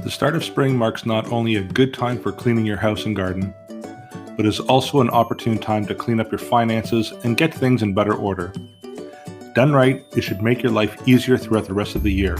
The start of spring marks not only a good time for cleaning your house and garden, but is also an opportune time to clean up your finances and get things in better order. Done right, it should make your life easier throughout the rest of the year.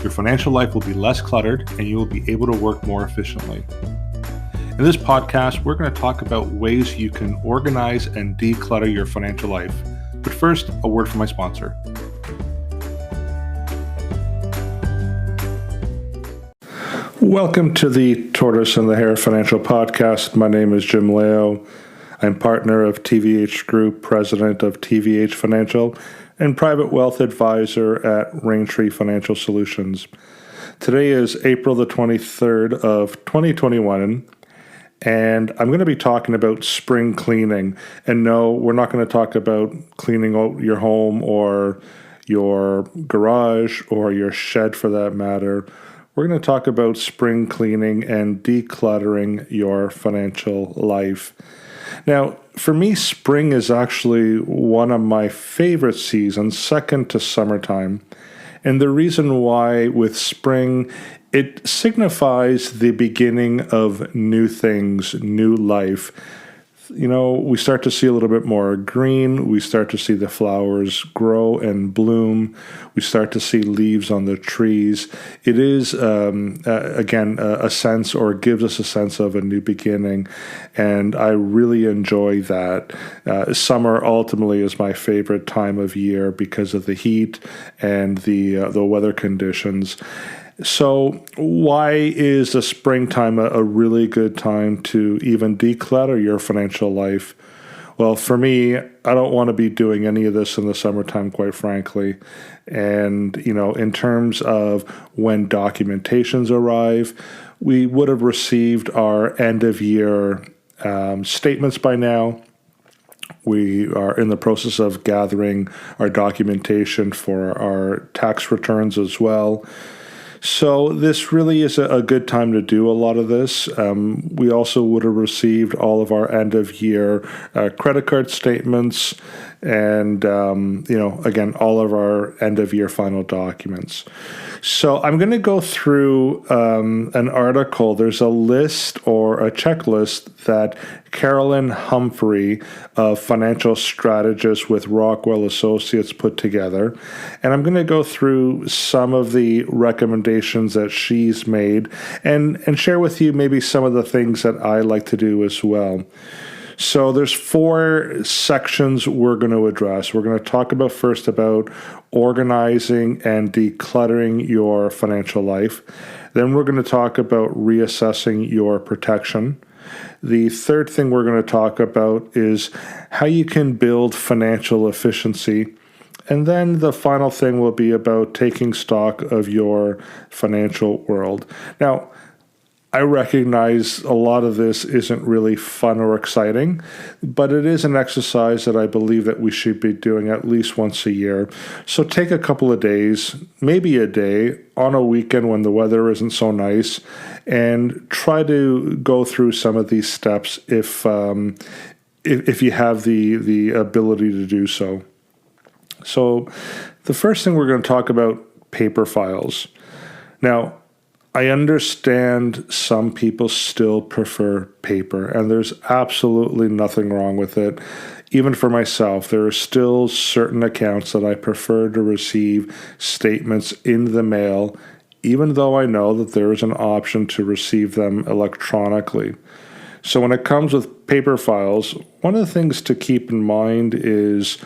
Your financial life will be less cluttered and you will be able to work more efficiently. In this podcast, we're going to talk about ways you can organize and declutter your financial life. But first, a word from my sponsor. Welcome to the Tortoise and the Hare Financial Podcast. My name is Jim Leo. I'm partner of TVH Group, president of TVH Financial, and private wealth advisor at Raintree Financial Solutions. Today is April the 23rd of 2021, and I'm going to be talking about spring cleaning. And no, we're not going to talk about cleaning out your home or your garage or your shed for that matter. We're going to talk about spring cleaning and decluttering your financial life. Now, for me, spring is actually one of my favorite seasons, second to summertime. And the reason why with spring, it signifies the beginning of new things, new life. You know, we start to see a little bit more green. We start to see the flowers grow and bloom. We start to see leaves on the trees. It is, again, a sense, or gives us a sense of a new beginning. And I really enjoy that. Summer ultimately is my favorite time of year because of the heat and the weather conditions. So why is the springtime a really good time to even declutter your financial life? Well, for me, I don't want to be doing any of this in the summertime, quite frankly. And, you know, in terms of when documentations arrive, we would have received our end of year statements by now. We are in the process of gathering our documentation for our tax returns as well. So this really is a good time to do a lot of this. We also would have received all of our end-of-year credit card statements and, again, all of our end-of-year final documents. So I'm going to go through an article. There's a list or a checklist that Carolyn Humphrey, a financial strategist with Rockwell Associates, put together. And I'm going to go through some of the recommendations that she's made and share with you maybe some of the things that I like to do as well. So there's 4 sections we're going to address. We're going to talk about first about organizing and decluttering your financial life. Then we're going to talk about reassessing your protection. The third thing we're going to talk about is how you can build financial efficiency. And then the final thing will be about taking stock of your financial world. Now, I recognize a lot of this isn't really fun or exciting, but it is an exercise that I believe that we should be doing at least once a year. So take a couple of days, maybe a day, on a weekend when the weather isn't so nice, and try to go through some of these steps if you have the ability to do so. So the first thing we're going to talk about, paper files. Now, I understand some people still prefer paper, and there's absolutely nothing wrong with it. Even for myself, there are still certain accounts that I prefer to receive statements in the mail, even though I know that there is an option to receive them electronically. So when it comes with paper files, one of the things to keep in mind is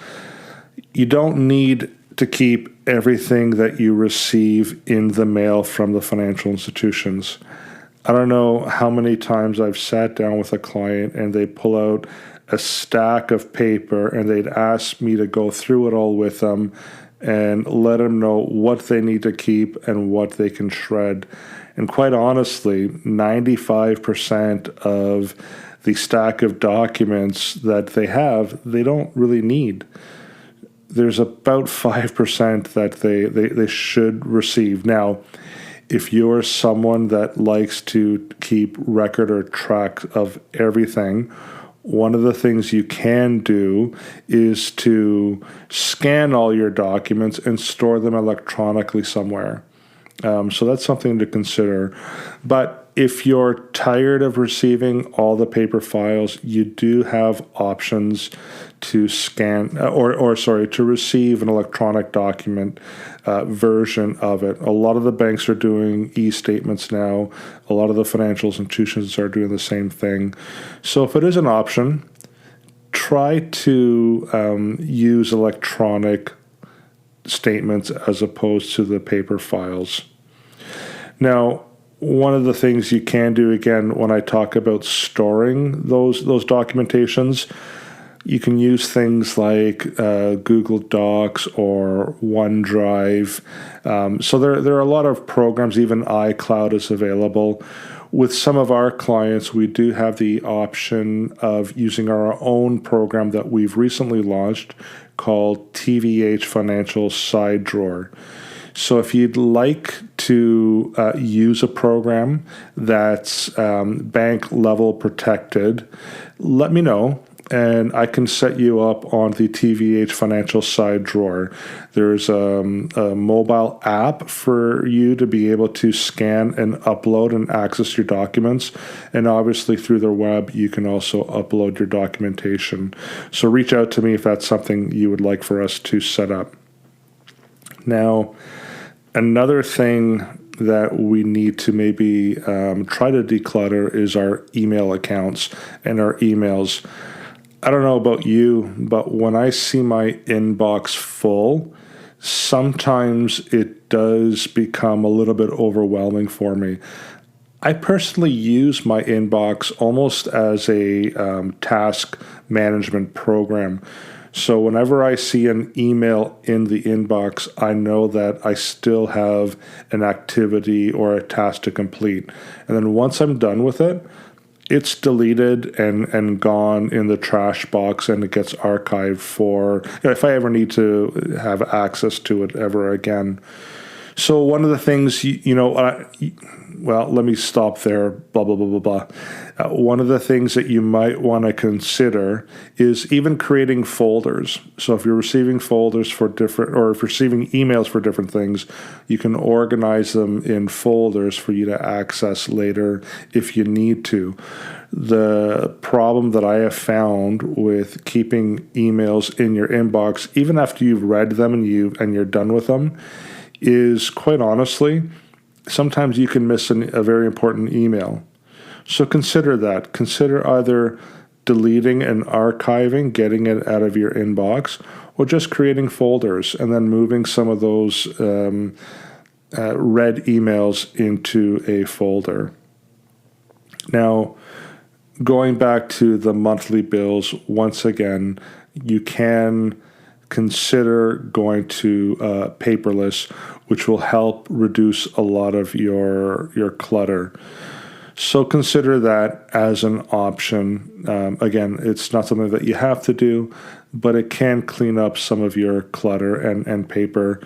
you don't need to keep everything that you receive in the mail from the financial institutions. I don't know how many times I've sat down with a client and they pull out a stack of paper and they'd ask me to go through it all with them and let them know what they need to keep and what they can shred. And quite honestly, 95% of the stack of documents that they have, they don't really need. There's about 5% that they should receive. Now, if you're someone that likes to keep record or track of everything, one of the things you can do is to scan all your documents and store them electronically somewhere. So that's something to consider. But if you're tired of receiving all the paper files, you do have options to scan to receive an electronic document version of it. A lot of the banks are doing e-statements now. A lot of the financial institutions are doing the same thing. So if it is an option, try to use electronic statements as opposed to the paper files. Now, one of the things you can do, again, when I talk about storing those documentations, you can use things like Google Docs or OneDrive. So there are a lot of programs, even iCloud is available. With some of our clients, we do have the option of using our own program that we've recently launched called TVH Financial Side Drawer. So if you'd like to use a program that's bank level protected, let me know, and I can set you up on the TVH Financial Side Drawer. There's a mobile app for you to be able to scan and upload and access your documents. And obviously through the web, you can also upload your documentation. So reach out to me if that's something you would like for us to set up. Now, another thing that we need to maybe try to declutter is our email accounts and our emails. I don't know about you, but when I see my inbox full, sometimes it does become a little bit overwhelming for me. I personally use my inbox almost as a task management program. So whenever I see an email in the inbox, I know that I still have an activity or a task to complete. And then once I'm done with it, it's deleted and gone in the trash box, and it gets archived for if I ever need to have access to it ever again. So one of the things, let me stop there, blah, blah, blah, blah, blah. One of the things that you might want to consider is even creating folders. So if you're receiving folders for different, or if you're receiving emails for different things, you can organize them in folders for you to access later if you need to. The problem that I have found with keeping emails in your inbox, even after you've read them and you're done with them, is quite honestly, sometimes you can miss a very important email. So consider that. Consider either deleting and archiving, getting it out of your inbox, or just creating folders and then moving some of those read emails into a folder. Now, going back to the monthly bills, once again, you can consider going to paperless, which will help reduce a lot of your clutter. So consider that as an option. Again, it's not something that you have to do, but it can clean up some of your clutter and paper.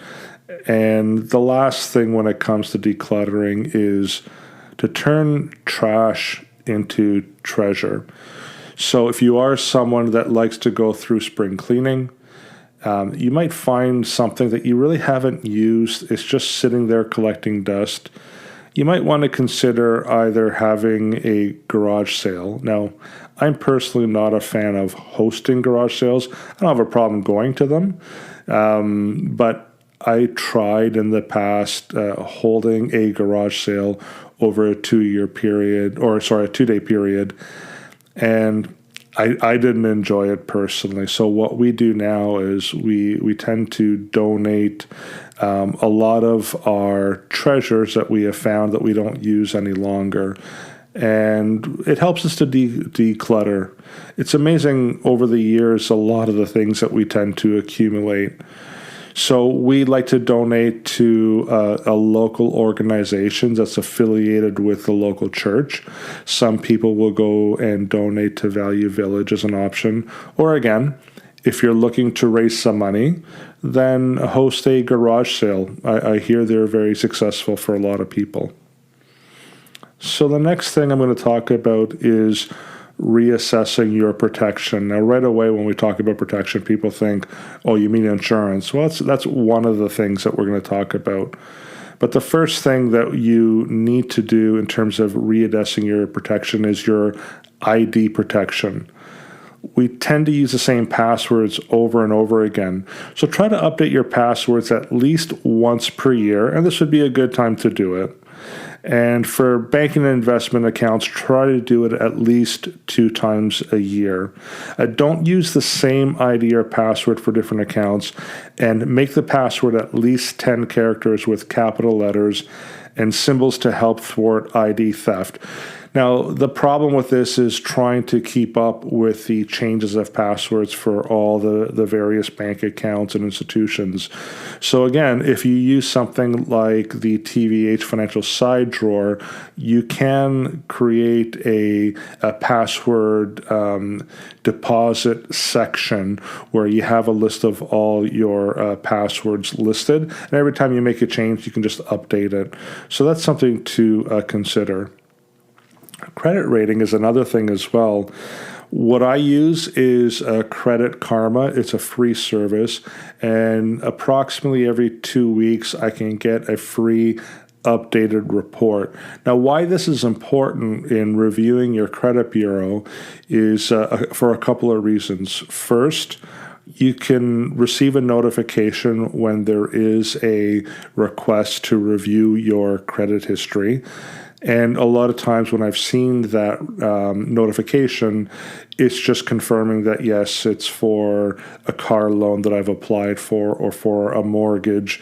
And the last thing when it comes to decluttering is to turn trash into treasure. So if you are someone that likes to go through spring cleaning, you might find something that you really haven't used. It's just sitting there collecting dust. You might want to consider either having a garage sale. Now, I'm personally not a fan of hosting garage sales. I don't have a problem going to them, but I tried in the past holding a garage sale over a 2-day period, and I didn't enjoy it personally. So what we do now is we tend to donate a lot of our treasures that we have found that we don't use any longer. And it helps us to declutter. It's amazing over the years, a lot of the things that we tend to accumulate. So we like to donate to a local organization that's affiliated with the local church. Some people will go and donate to Value Village as an option. Or again, if you're looking to raise some money, then host a garage sale. I hear they're very successful for a lot of people. So the next thing I'm going to talk about is reassessing your protection. Now, right away, when we talk about protection, people think, oh, you mean insurance? Well, that's one of the things that we're going to talk about. But the first thing that you need to do in terms of readdressing your protection is your ID protection. We tend to use the same passwords over and over again. So try to update your passwords at least once per year, and this would be a good time to do it. And for banking and investment accounts, try to do it at least 2 times a year. Don't use the same ID or password for different accounts, and make the password at least 10 characters with capital letters and symbols to help thwart ID theft. Now, the problem with this is trying to keep up with the changes of passwords for all the various bank accounts and institutions. So again, if you use something like the TVH Financial Side Drawer, you can create a password deposit section where you have a list of all your passwords listed. And every time you make a change, you can just update it. So that's something to consider. Credit rating is another thing as well. What I use is Credit Karma. It's a free service, and approximately every 2 weeks I can get a free updated report. Now, why this is important in reviewing your credit bureau is for a couple of reasons. First, you can receive a notification when there is a request to review your credit history. And a lot of times when I've seen that notification, it's just confirming that, yes, it's for a car loan that I've applied for or for a mortgage.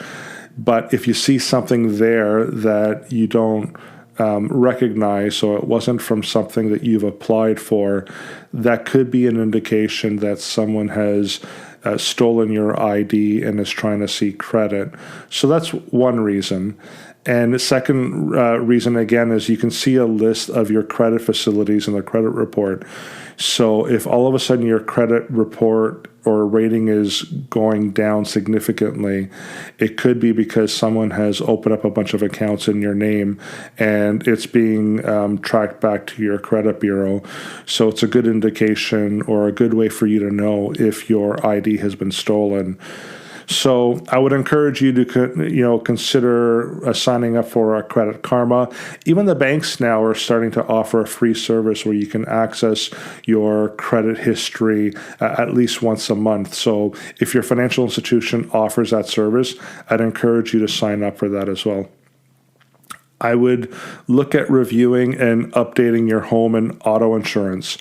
But if you see something there that you don't recognize, so it wasn't from something that you've applied for, that could be an indication that someone has stolen your ID and is trying to seek credit. So that's one reason. And the second reason, again, is you can see a list of your credit facilities in the credit report. So if all of a sudden your credit report or rating is going down significantly, it could be because someone has opened up a bunch of accounts in your name and it's being tracked back to your credit bureau. So it's a good indication or a good way for you to know if your ID has been stolen. So I would encourage you to consider signing up for Credit Karma. Even the banks now are starting to offer a free service where you can access your credit history at least once a month. So if your financial institution offers that service, I'd encourage you to sign up for that as well. I would look at reviewing and updating your home and auto insurance.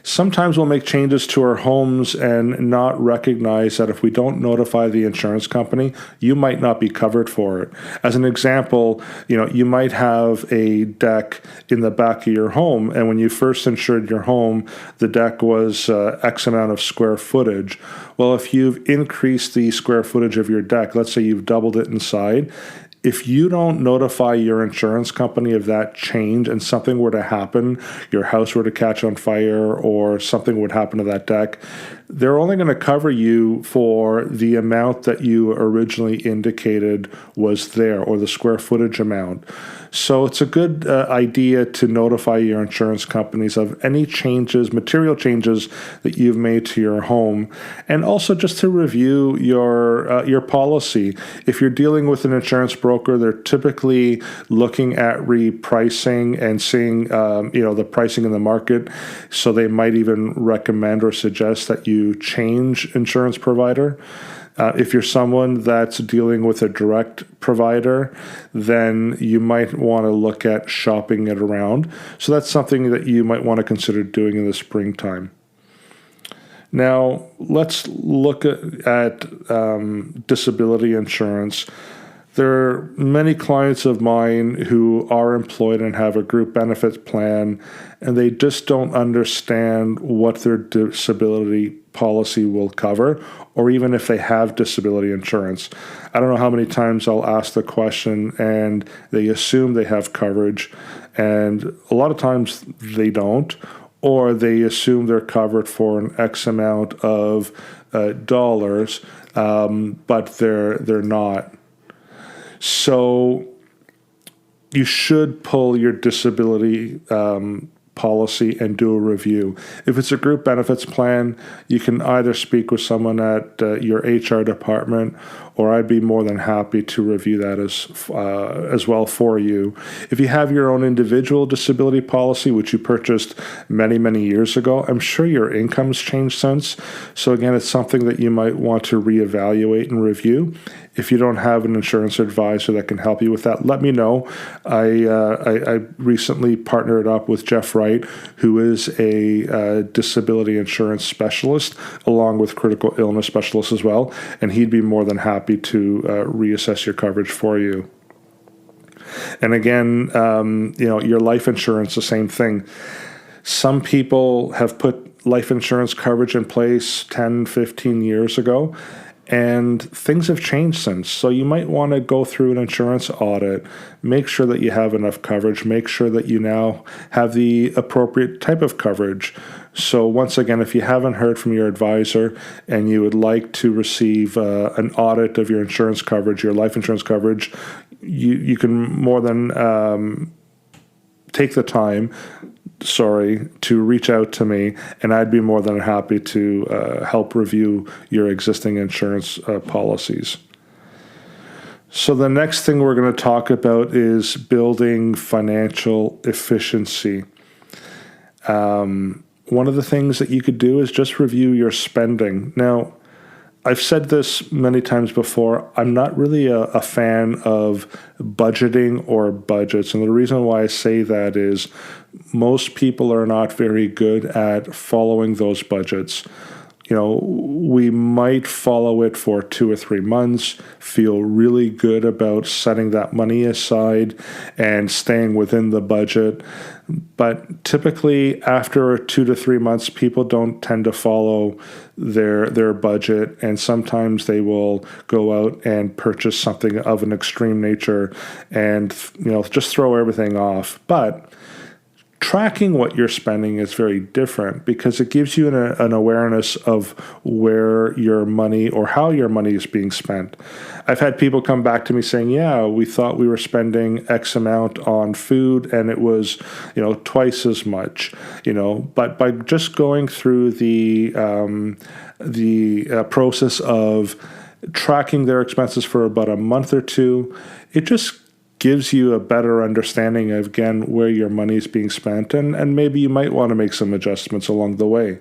Sometimes we'll make changes to our homes and not recognize that if we don't notify the insurance company, you might not be covered for it. As an example, you might have a deck in the back of your home, and when you first insured your home, the deck was X amount of square footage. Well, if you've increased the square footage of your deck, let's say you've doubled it inside, if you don't notify your insurance company of that change and something were to happen, your house were to catch on fire or something would happen to that deck, they're only going to cover you for the amount that you originally indicated was there, or the square footage amount. So it's a good idea to notify your insurance companies of any changes, material changes that you've made to your home, and also just to review your policy. If you're dealing with an insurance broker, they're typically looking at repricing and seeing the pricing in the market. So they might even recommend or suggest that you change insurance provider. If you're someone that's dealing with a direct provider, then you might want to look at shopping it around. So that's something that you might want to consider doing in the springtime. Now, let's look at disability insurance. There are many clients of mine who are employed and have a group benefits plan, and they just don't understand what their disability policy will cover, or even if they have disability insurance. I don't know how many times I'll ask the question and they assume they have coverage, and a lot of times they don't, or they assume they're covered for an X amount of dollars, but they're not. So you should pull your disability policy and do a review. If it's a group benefits plan, you can either speak with someone at your HR department, or I'd be more than happy to review that as well for you. If you have your own individual disability policy, which you purchased many, many years ago, I'm sure your income's changed since. So again, it's something that you might want to reevaluate and review. If you don't have an insurance advisor that can help you with that, let me know. I recently partnered up with Jeff Wright, who is a disability insurance specialist, along with critical illness specialist as well, and he'd be more than happy to reassess your coverage for you. And again, your life insurance, the same thing. Some people have put life insurance coverage in place 10, 15 years ago, and things have changed since. So you might want to go through an insurance audit, make sure that you have enough coverage, make sure that you now have the appropriate type of coverage. So once again, if you haven't heard from your advisor and you would like to receive an audit of your insurance coverage, your life insurance coverage, you can more than take the time to reach out to me, and I'd be more than happy to help review your existing insurance policies. So the next thing we're going to talk about is building financial efficiency. One of the things that you could do is just review your spending. Now, I've said this many times before, I'm not really a fan of budgeting or budgets. And the reason why I say that is most people are not very good at following those budgets. We might follow it for 2 or 3 months, feel really good about setting that money aside and staying within the budget. But typically after 2 to 3 months, people don't tend to follow their budget, and sometimes they will go out and purchase something of an extreme nature and just throw everything off. But tracking what you're spending is very different because it gives you an awareness of where your money or how your money is being spent. I've had people come back to me saying, yeah, we thought we were spending X amount on food and it was, twice as much, but by just going through the process of tracking their expenses for about a month or two, it just gives you a better understanding of, again, where your money is being spent, and maybe you might want to make some adjustments along the way.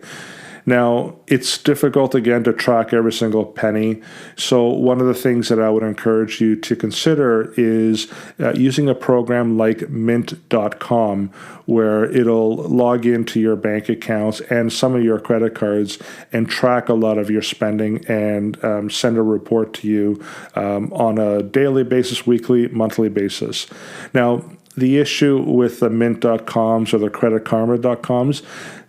Now, it's difficult, again, to track every single penny. So one of the things that I would encourage you to consider is using a program like mint.com, where it'll log into your bank accounts and some of your credit cards and track a lot of your spending and send a report to you on a daily basis, weekly, monthly basis. Now, the issue with the mint.coms or the creditkarma.coms,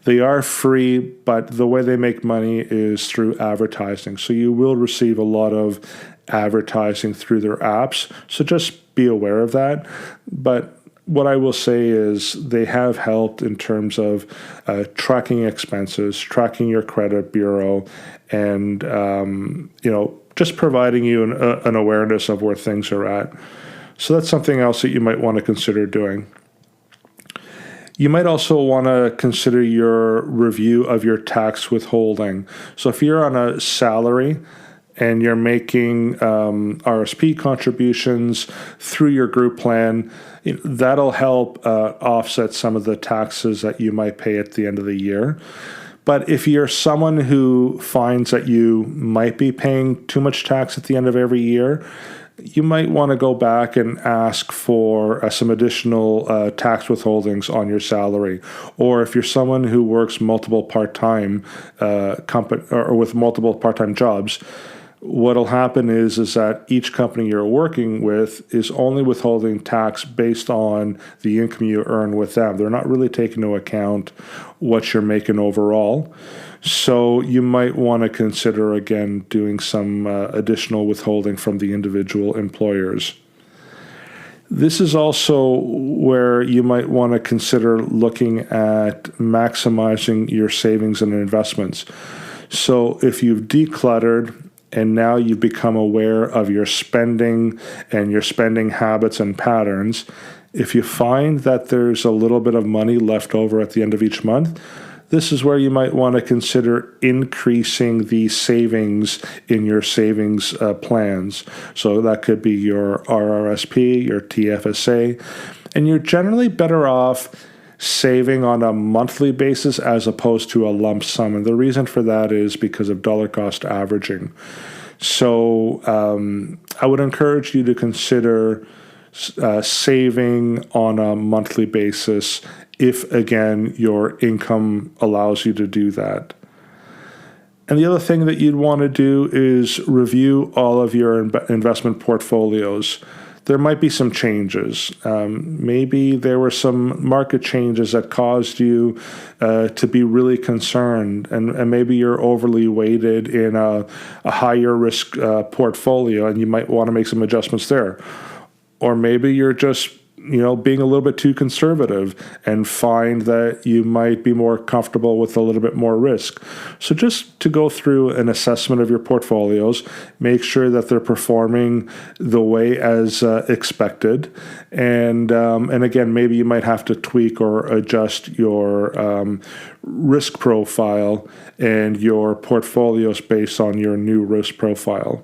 they are free, but the way they make money is through advertising. So you will receive a lot of advertising through their apps. So just be aware of that. But what I will say is they have helped in terms of tracking expenses, tracking your credit bureau, and just providing you an awareness of where things are at. So that's something else that you might want to consider doing. You might also want to consider your review of your tax withholding. So if you're on a salary and you're making RSP contributions through your group plan, that'll help offset some of the taxes that you might pay at the end of the year. But if you're someone who finds that you might be paying too much tax at the end of every year, you might want to go back and ask for some additional tax withholdings on your salary. Or if you're someone who works multiple part-time or with multiple part-time jobs, what'll happen is that each company you're working with is only withholding tax based on the income you earn with them. They're not really taking into account what you're making overall. So you might want to consider, again, doing some additional withholding from the individual employers. This is also where you might want to consider looking at maximizing your savings and investments. So if you've decluttered and now you've become aware of your spending and your spending habits and patterns, if you find that there's a little bit of money left over at the end of each month, this is where you might want to consider increasing the savings in your savings plans. So that could be your RRSP, your TFSA, and you're generally better off saving on a monthly basis as opposed to a lump sum. And the reason for that is because of dollar cost averaging. So I would encourage you to consider saving on a monthly basis if, again, your income allows you to do that. And the other thing that you'd want to do is review all of your investment portfolios. There might be some changes. Maybe there were some market changes that caused you to be really concerned, and maybe you're overly weighted in a higher risk portfolio, and you might want to make some adjustments there. Or maybe you're just being a little bit too conservative and find that you might be more comfortable with a little bit more risk. So just to go through an assessment of your portfolios, make sure that they're performing the way as expected. And again, maybe you might have to tweak or adjust your risk profile and your portfolios based on your new risk profile.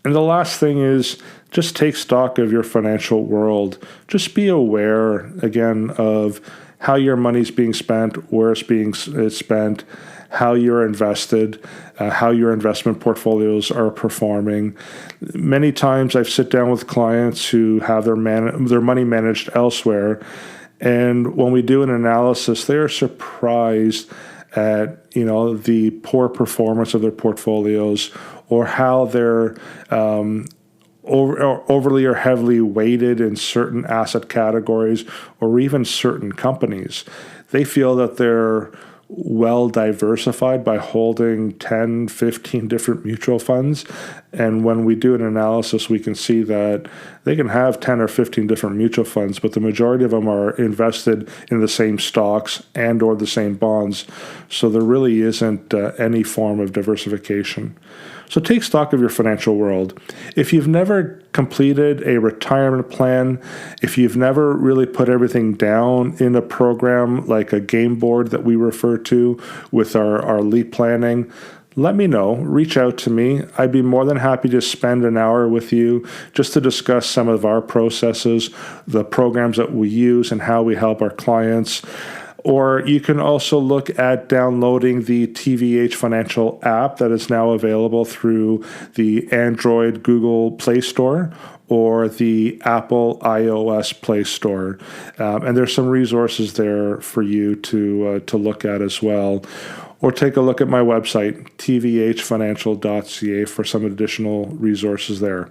And the last thing is just take stock of your financial world. Just be aware, again, of how your money's being spent, where it's being spent, how you're invested, how your investment portfolios are performing. Many times I've sit down with clients who have their money managed elsewhere, and when we do an analysis, they're surprised at the poor performance of their portfolios, or how they're overly or heavily weighted in certain asset categories or even certain companies. They feel that they're well diversified by holding 10, 15 different mutual funds. And when we do an analysis, we can see that they can have 10 or 15 different mutual funds, but the majority of them are invested in the same stocks and or the same bonds. So there really isn't any form of diversification. So take stock of your financial world. If you've never completed a retirement plan, if you've never really put everything down in a program like a game board that we refer to with our LEAP planning, let me know. Reach out to me. I'd be more than happy to spend an hour with you just to discuss some of our processes, the programs that we use, and how we help our clients. Or you can also look at downloading the TVH Financial app that is now available through the Android Google Play Store or the Apple iOS Play Store. And there's some resources there for you to look at as well. Or take a look at my website, tvhfinancial.ca, for some additional resources there.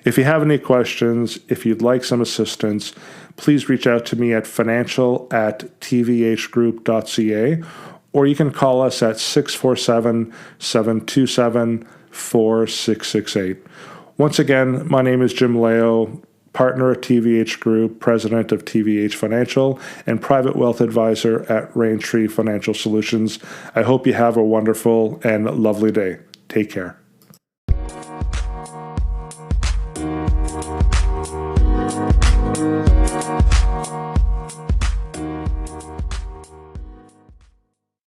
If you have any questions, if you'd like some assistance, please reach out to me at financial@tvhgroup.ca, or you can call us at 647-727-4668. Once again, my name is Jim Leo, partner at TVH Group, president of TVH Financial, and private wealth advisor at Raintree Financial Solutions. I hope you have a wonderful and lovely day. Take care.